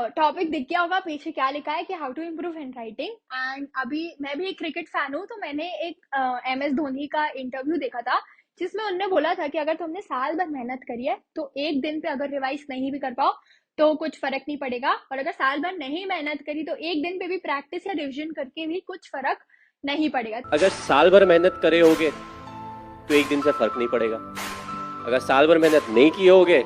Topic दिख गया होगा पीछे क्या लिखा है कि how to improve handwriting. And अभी मैं भी एक क्रिकेट फैन हूँ, तो मैंने एक MS धोनी का इंटरव्यू देखा था जिसमें उन्होंने बोला था कि अगर तुमने साल भर मेहनत करी है तो एक दिन पे अगर रिवाइज नहीं भी कर पाओ तो कुछ फर्क नहीं पड़ेगा, और अगर साल भर नहीं मेहनत करी तो एक दिन पे भी प्रैक्टिस या रिविजन करके भी कुछ फर्क नहीं पड़ेगा। अगर साल भर मेहनत करे होगे तो एक दिन से फर्क नहीं पड़ेगा, अगर साल भर मेहनत नहीं किए होगे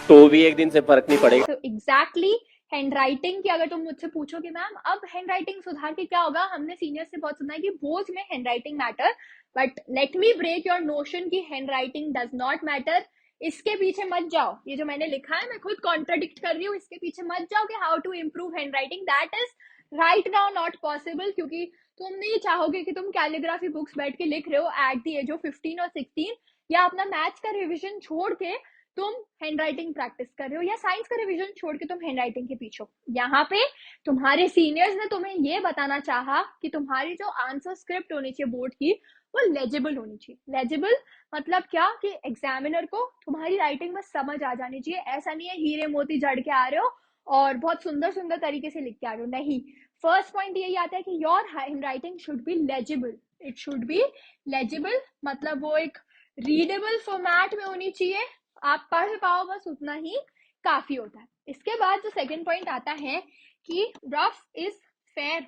तो भी एक दिन से फर्क नहीं पड़ेगा। तो एग्जैक्टली हैंड राइटिंग की अगर तुम मुझसे पूछो कि मैम अब हैंड राइटिंग सुधार के क्या होगा, हमने सीनियर से बहुत सुना है कि बोझ में handwriting matter, but let me break your notion कि handwriting does not matter. इसके पीछे मत जाओ, ये जो मैंने लिखा है मैं खुद कॉन्ट्राडिक्ट कर रही हूँ, इसके पीछे मत जाओ कि how to improve handwriting, that is right now not possible, क्योंकि तुम नहीं चाहोगे कि तुम कैलीग्राफी बुक्स बैठ के लिख रहे हो एट द एज ऑफ 15 और 16, या अपना मैथ्स का रिविजन छोड़ के तुम हैंड राइटिंग प्रैक्टिस कर रहे हो, या साइंस का रिवीजन छोड़ के तुम हैंड राइटिंग के पीछे हो। यहाँ पे तुम्हारे सीनियर्स ने तुम्हें ये बताना चाहा कि तुम्हारी जो आंसर स्क्रिप्ट होनी चाहिए बोर्ड की वो लेजिबल होनी चाहिए। लेजिबल मतलब क्या कि एग्जामिनर को तुम्हारी राइटिंग में समझ आ जानी चाहिए। ऐसा नहीं है हीरे मोती जड़ के आ रहे हो और बहुत सुंदर सुंदर तरीके से लिख के आ रहे हो, नहीं। फर्स्ट पॉइंट यही आता है कि your hand writing should be legible, it should be legible, मतलब वो एक रीडेबल फॉर्मेट में होनी चाहिए, आप पढ़ पाओ बस उतना ही काफी होता है। इसके बाद जो सेकंड पॉइंट आता है कि rough is fair.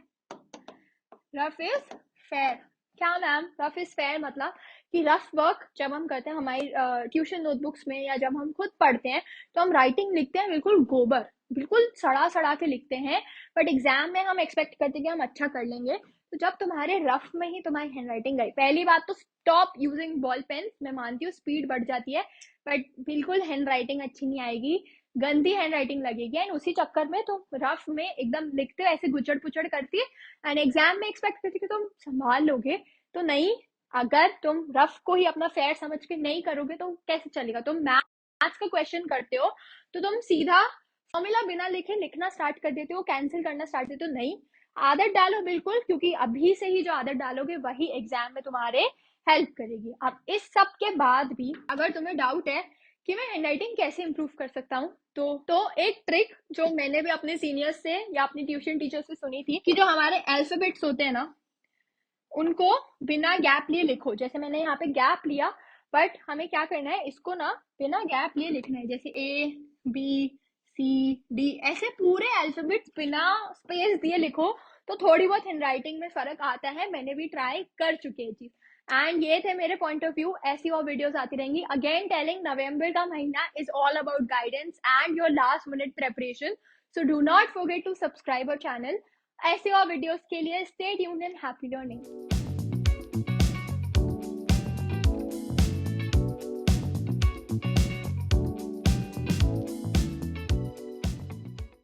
Rough is fair क्या मैम? रफ इज फेयर मतलब कि रफ वर्क जब हम करते हैं हमारी ट्यूशन नोटबुक्स में या जब हम खुद पढ़ते हैं तो हम राइटिंग लिखते हैं बिल्कुल गोबर, बिल्कुल सड़ा सड़ा के लिखते हैं, बट एग्जाम में हम एक्सपेक्ट करते हैं कि हम अच्छा कर लेंगे। तो जब तुम्हारे रफ में ही तुम्हारी हैंड राइटिंग गई, पहली बात तो स्टॉप यूजिंग बॉल पेन, मैं मानती हूँ स्पीड बढ़ जाती है, बट बिल्कुल हैंड राइटिंग अच्छी नहीं आएगी, गंदी हैंड राइटिंग लगेगी। एंड उसी चक्कर में तुम रफ में एकदम लिखते हो ऐसे गुचड़ पुचड़ करती है एंड एग्जाम में एक्सपेक्ट करती कि तुम संभाल लोगे, तो नहीं। अगर तुम रफ को ही अपना फेयर समझ के नहीं करोगे तो कैसे चलेगा? तुम मैथ्स का क्वेश्चन करते हो तो तुम सीधा फॉर्मूला बिना लिखे लिखना स्टार्ट कर देते हो, कैंसिल करना स्टार्ट देते हो, नहीं। आदत डालो बिल्कुल, क्योंकि अभी से ही जो आदत डालोगे वही एग्जाम में तुम्हारे हेल्प करेगी। अब इस सब के बाद भी अगर तुम्हें डाउट है कि मैं हैंडराइटिंग कैसे इंप्रूव कर सकता हूँ, तो एक ट्रिक जो मैंने भी अपने सीनियर्स से या अपनी ट्यूशन टीचर से सुनी थी कि जो हमारे अल्फाबेट्स होते हैं ना उनको बिना गैप लिए लिखो। जैसे मैंने यहाँ पे गैप लिया, बट हमें क्या करना है, इसको ना बिना गैप लिए लिखना है, जैसे ABCD ऐसे पूरे अल्फाबेट्स बिना स्पेस दिए लिखो, तो थोड़ी बहुत हैंडराइटिंग में फर्क आता है। मैंने भी ट्राई कर चुकी है चीज, एंड ये थे मेरे पॉइंट ऑफ व्यू। ऐसी और वीडियोस आती रहेंगी। अगेन टेलिंग, नवंबर का महीना is all about guidance and your last minute preparation, so do not forget to subscribe our channel. ऐसे और वीडियोस के लिए stay tuned and happy learning.